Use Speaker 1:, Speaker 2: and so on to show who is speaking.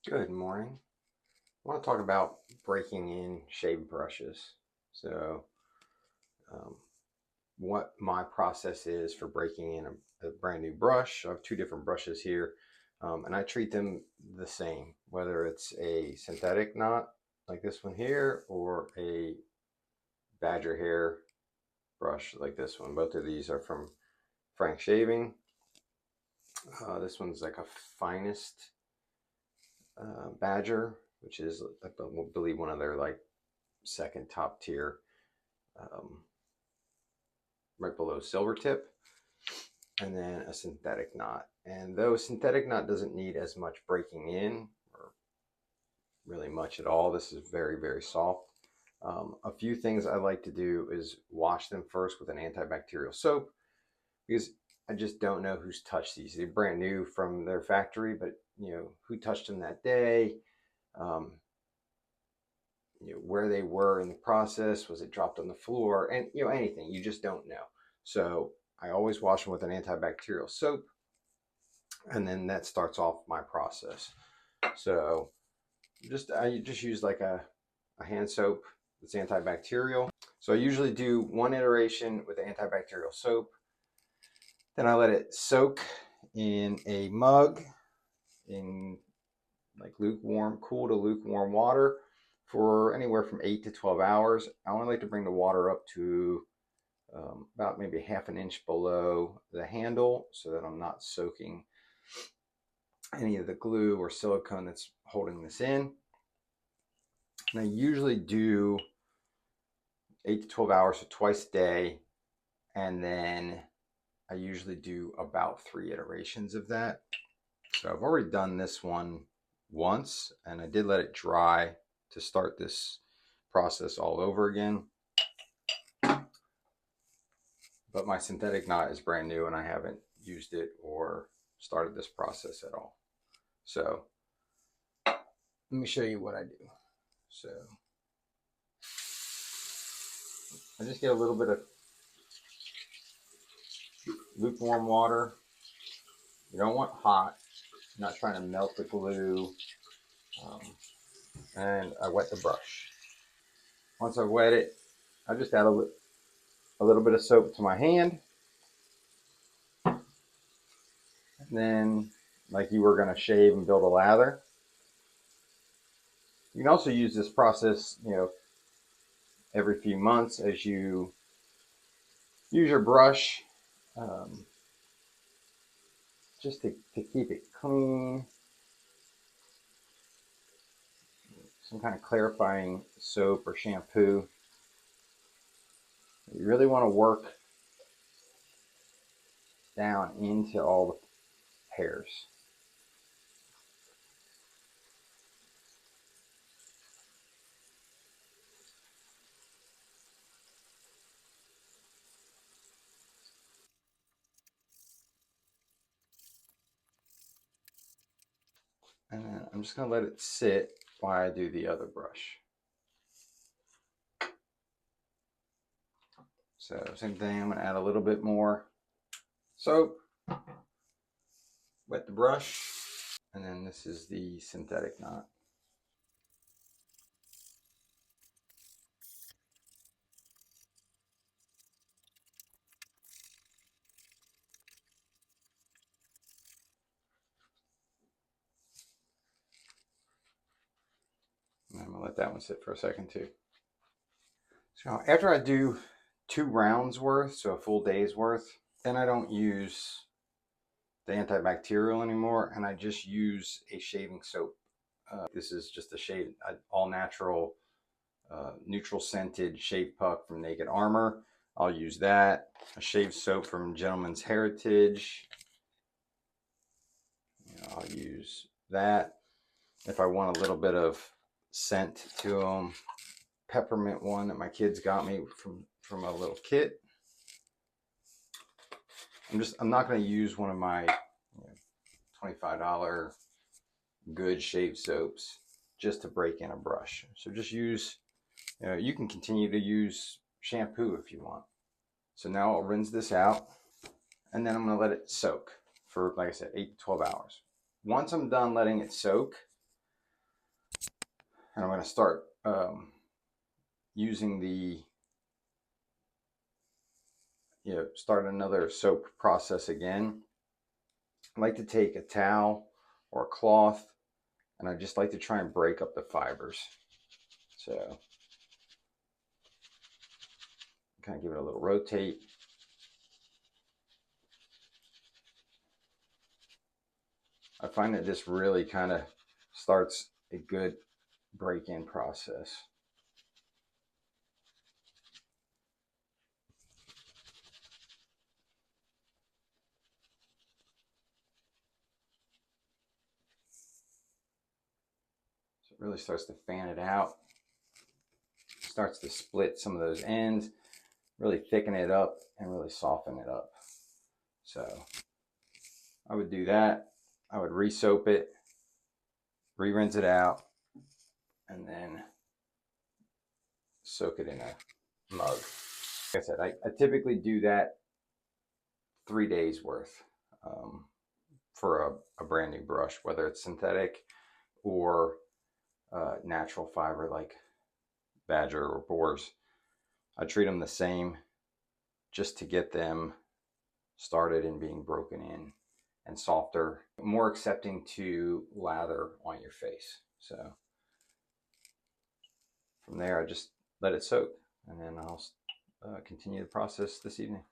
Speaker 1: Good morning. I want to talk about breaking in shave brushes. So, um, what my process is for breaking in a brand new brush. I have two different brushes here, and I treat them the same, whether it's a synthetic knot like this one here or a badger hair brush like this one. Both of these are from Frank Shaving. This one's like a finest badger, which is I believe one of their like second top tier, um, right below silver tip, and then a synthetic knot. And though synthetic knot doesn't need as much breaking in or really much at all, this is very soft. A few things I like to do is wash them first with an antibacterial soap, because I just don't know who's touched these. They're brand new from their factory, but who touched them that day. Um, where they were in the process, was it dropped on the floor, and anything, you just don't know. So I always wash them with an antibacterial soap, and then that starts off my process. So I just use like a hand soap that's antibacterial. So I usually do one iteration with the antibacterial soap, then I let it soak in a mug in like cool to lukewarm water for anywhere from 8 to 12 hours. I only like to bring the water up to about maybe half an inch below the handle so that I'm not soaking any of the glue or silicone that's holding this in. And I usually do 8 to 12 hours, so twice a day. And then I usually do about 3 iterations of that. So I've already done this one once, and I did let it dry to start this process all over again. But my synthetic knot is brand new and I haven't used it or started this process at all. So let me show you what I do. So I just get a little bit of lukewarm water. You don't want hot. I'm not trying to melt the glue. And I wet the brush. Once I wet it, I just add a little bit of soap to my hand. And then, like you were going to shave and build a lather. You can also use this process, every few months as you use your brush, just to keep it clean. Some kind of clarifying soap or shampoo. You really want to work down into all the hairs. And then I'm just going to let it sit while I do the other brush. So same thing, I'm going to add a little bit more soap, wet the brush, and then this is the synthetic knot. And I'm going to let that one sit for a second too. So after I do 2 rounds worth, so a full day's worth, then I don't use the antibacterial anymore, and I just use a shaving soap. This is just a all natural, neutral scented shave puck from Naked Armor. I'll use that. A shave soap from Gentleman's Heritage. I'll use that. If I want a little bit of scent to them, peppermint one that my kids got me from a little kit. I'm not going to use one of my $25 good shave soaps just to break in a brush. So just use, you can continue to use shampoo if you want. So now I'll rinse this out, and then I'm going to let it soak for, like I said, 8 to 12 hours. Once I'm done letting it soak, And I'm going to start using the, start another soap process again. I like to take a towel or a cloth, and I just like to try and break up the fibers. So kind of give it a little rotate. I find that this really kind of starts a good break-in process. So it really starts to fan it out. Starts to split some of those ends, really thicken it up and really soften it up. So I would do that. I would re-soap it, re-rinse it out, and then soak it in a mug. Like I said, I typically do that 3 days worth for a brand new brush, whether it's synthetic or natural fiber like badger or boars. I treat them the same just to get them started in being broken in and softer, more accepting to lather on your face. So from there, I just let it soak, and then I'll continue the process this evening.